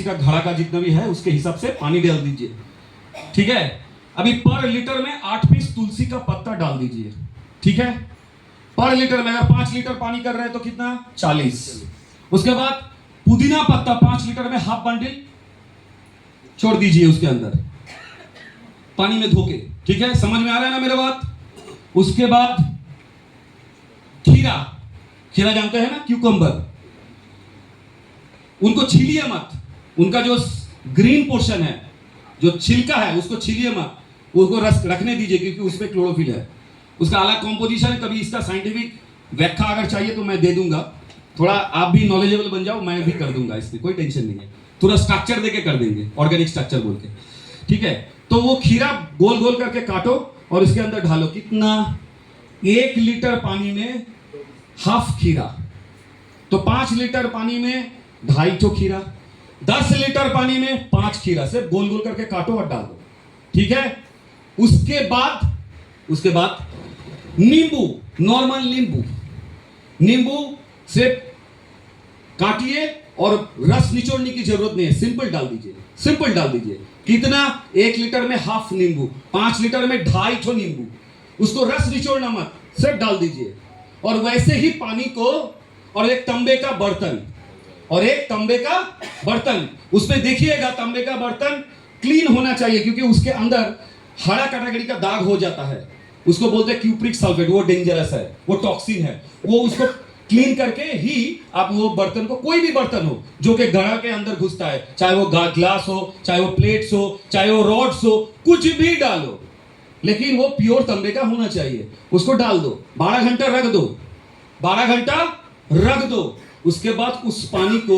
का घड़ा का जितना भी है उसके हिसाब से पानी डाल दीजिए। ठीक है, अभी पर लीटर में 8 पीस तुलसी का पत्ता डाल दीजिए। ठीक है, पर लीटर में अगर 5 लीटर पानी कर रहे हैं तो कितना 40। उसके बाद पुदीना पत्ता 5 लीटर में हाफ बंडल छोड़ दीजिए उसके अंदर पानी में धोके। ठीक है, समझ में आ रहा है ना मेरा बात। उसके बाद खीरा, खीरा जानते हैं ना, क्यूकम्बर, उनको छीलिए मत, उनका जो ग्रीन पोर्शन है, जो छिलका है उसको छीलिए मत, उसको रस रखने दीजिए क्योंकि उसमें क्लोरोफिल है। उसका अलग कॉम्पोजिशन है, कभी इसका साइंटिफिक व्याख्या अगर चाहिए तो मैं दे दूंगा, थोड़ा आप भी नॉलेजेबल बन जाओ, मैं भी कर दूंगा, इसमें कोई टेंशन नहीं है, थोड़ा स्ट्रक्चर देके कर देंगे, ऑर्गेनिक स्ट्रक्चर बोल के। ठीक है, तो वो खीरा गोल गोल करके काटो और इसके अंदर ढालो। कितना, 1 लीटर पानी में हाफ खीरा, तो 5 लीटर पानी में 2.5 खीरा, 10 लीटर पानी में 5 खीरा, सिर्फ गोल गोल करके काटो और डाल दो। ठीक है, उसके बाद नींबू, नॉर्मल नींबू सिर्फ काटिए और रस निचोड़ने की जरूरत नहीं है, सिंपल डाल दीजिए। कितना, 1 लीटर में हाफ नींबू, 5 लीटर में 2.5 नींबू, उसको रस निचोड़ना मत, सिर्फ डाल दीजिए। और वैसे ही पानी को, और एक तांबे का बर्तन, उसमें देखिएगा तांबे का बर्तन क्लीन होना चाहिए क्योंकि उसके अंदर हरा कैटेगरी का दाग हो जाता है, उसको बोलते हैं क्यूप्रिक सल्फेट, वो डेंजरस है, वो टॉक्सिन है, वो उसको क्लीन करके ही आप वो बर्तन को, कोई भी बर्तन हो जो कि घड़ा के अंदर घुसता है, चाहे वो ग्लास हो, चाहे वो प्लेट्स हो, चाहे वो रॉड्स हो, कुछ भी डालो, लेकिन वो प्योर तांबे का होना चाहिए, उसको डाल दो, 12 घंटा रख दो। उसके बाद उस पानी को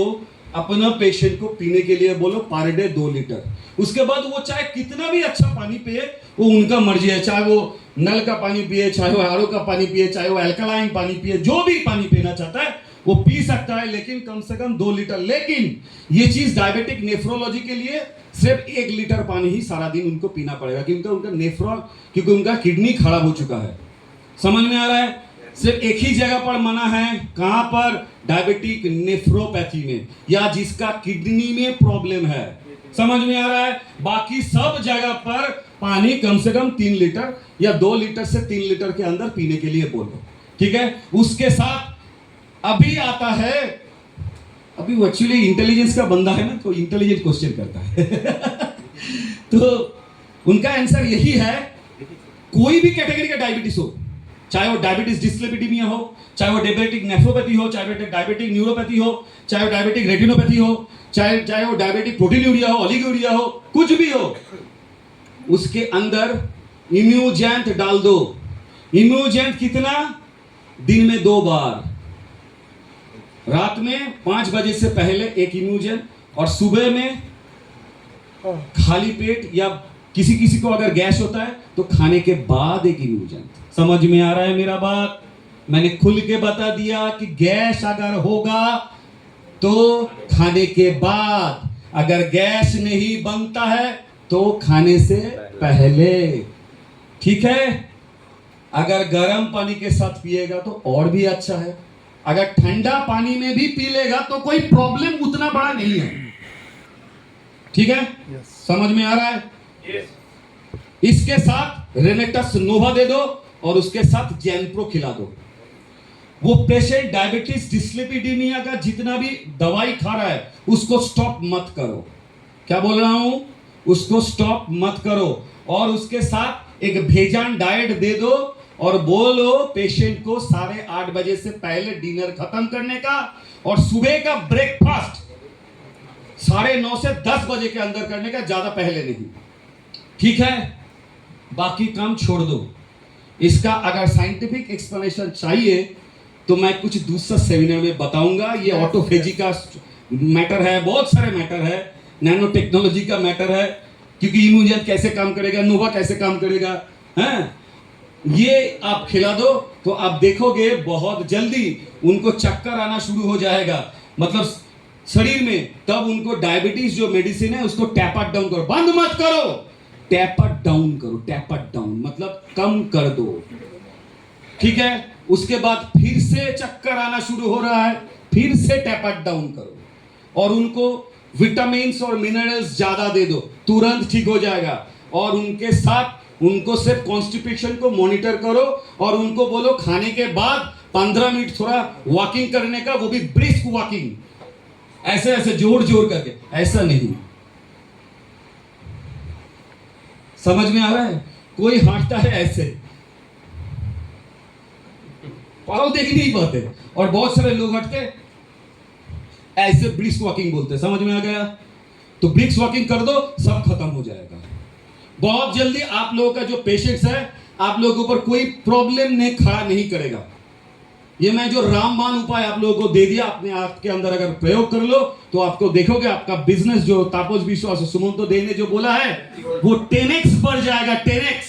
अपना पेशेंट को पीने के लिए बोलो, पर डे 2 लीटर। उसके बाद वो चाहे कितना भी अच्छा पानी पिए, वो उनका मर्जी है, चाहे वो नल का पानी पिए, चाहे वो आरओ का पानी पिए, चाहे वो अल्कलाइन पानी पिए, जो भी पानी पीना चाहता है वो पी सकता है, लेकिन कम से कम 2 लीटर। लेकिन ये चीज डायबिटिक नेफ्रोलॉजी के लिए सिर्फ 1 लीटर पानी ही सारा दिन उनको पीना पड़ेगा क्योंकि उनका किडनी खराब हो चुका है। समझ में आ रहा है? सिर्फ एक ही जगह पर मना है, कहां पर, डायबिटिक नेफ्रोपैथी में, या जिसका किडनी में प्रॉब्लम है। समझ में आ रहा है? बाकी सब जगह पर पानी कम से कम 3 लीटर या 2 लीटर से 3 लीटर के अंदर पीने के लिए बोलो। ठीक है, उसके साथ अभी आता है, अभी वो एक्चुअली इंटेलिजेंस का बंदा है ना, तो इंटेलिजेंट क्वेश्चन करता है तो उनका आंसर यही है, कोई भी कैटेगरी का डायबिटीज हो, चाहे वो डायबिटीज डिस्लिपिडीमिया हो, चाहे वो डायबिटिक नेफ्रोपैथी हो, चाहे वो डायबिटिक न्यूरोपैथी हो, चाहे वो डायबिटिक रेटिनोपैथी हो, चाहे वो डायबिटिक प्रोटीनूरिया हो, ओलिगोरिया हो, कुछ भी हो, उसके अंदर इम्यूजेंट डाल दो। इम्यूजेंट कितना, दिन में 2 बार, रात में 5 बजे से पहले एक इम्यूजेंट, और सुबह में खाली पेट, या किसी को अगर गैस होता है तो खाने के बाद एक इम्यूजेंट। समझ में आ रहा है मेरा बात? मैंने खुल के बता दिया कि गैस अगर होगा तो खाने के बाद, अगर गैस नहीं बनता है तो खाने से पहले। ठीक है, अगर गर्म पानी के साथ पिएगा तो और भी अच्छा है, अगर ठंडा पानी में भी पी लेगा तो कोई प्रॉब्लम उतना बड़ा नहीं है। ठीक है, समझ में आ रहा है? इसके साथ रेनेटस नोवा दे दो और उसके साथ जैनप्रो खिला दो। वो पेशेंट डायबिटीज डिस्लिपिडीमिया का जितना भी दवाई खा रहा है उसको स्टॉप मत करो। क्या बोल रहा हूं? उसको स्टॉप मत करो, और उसके साथ एक भेजान डाइट दे दो और बोलो पेशेंट को 8:30 बजे से पहले डिनर खत्म करने का, और सुबह का ब्रेकफास्ट 9:30 से 10 बजे के अंदर करने का, ज्यादा पहले नहीं। ठीक है, बाकी काम छोड़ दो। इसका अगर साइंटिफिक एक्सप्लेनेशन चाहिए तो मैं कुछ दूसरा सेमिनार में बताऊंगा। ये ऑटोफेजी का मैटर है, बहुत सारे मैटर है, नैनो टेक्नोलॉजी का मैटर है, क्योंकि इम्यूजेंट कैसे काम करेगा, नोवा कैसे काम करेगा, हैं? ये आप खिला दो तो आप देखोगे बहुत जल्दी उनको चक्कर आना शुरू हो जाएगा, मतलब शरीर में। तब उनको डायबिटीज जो मेडिसिन है उसको टैप डाउन करो, बंद मत करो, टैप डाउन मतलब कम कर दो। ठीक है, उसके बाद फिर से चक्कर आना शुरू हो रहा है, फिर से टैप डाउन करो, और उनको विटामिन्स और मिनरल्स ज्यादा दे दो, तुरंत ठीक हो जाएगा। और उनके साथ उनको सिर्फ कॉन्स्टिपेशन को मॉनिटर करो और उनको बोलो खाने के बाद 15 मिनट थोड़ा वॉकिंग करने का, वो भी ब्रिस्क वॉकिंग, ऐसे ऐसे जोर जोर करके, ऐसा नहीं। समझ में आ रहा है? कोई हांटता है ऐसे, पाव देख नहीं पाते, और बहुत सारे लोग हटके ऐसे ब्रिस्क वॉकिंग बोलते हैं। समझ में आ गया? तो ब्रिस्क वॉकिंग कर दो, सब खत्म हो जाएगा। बहुत जल्दी आप लोगों का जो पेशेंट्स है, आप लोगों पर कोई प्रॉब्लम नहीं खड़ा नहीं करेगा। ये मैं जो रामबाण उपाय आप लोगों को दे दिया, अपने आप के अंदर अगर प्रयोग कर लो तो आपको देखोगे आपका बिजनेस जो तापस विश्वास सुमंतो दे ने जो बोला है वो 10x बढ़ जाएगा, 10x।